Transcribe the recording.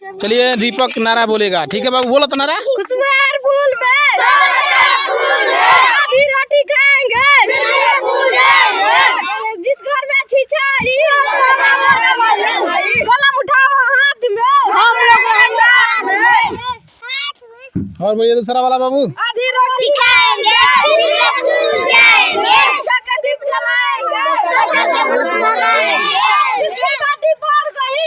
चलिए दीपक नारा बोलेगा, ठीक है बाबू, बोलो तो नारा। कुसुमार फूल में आधी रोटी खाएंगे, जिस घर में छिछाई कलम उठाओ हाथ में, हम लोग साथ में। और बोलिए दूसरा वाला बाबू। आधी रोटी खाएंगे, स्कूल जाएंगे, छक्का दीप जलाएंगे, जिसकी बाटी बढ़ गई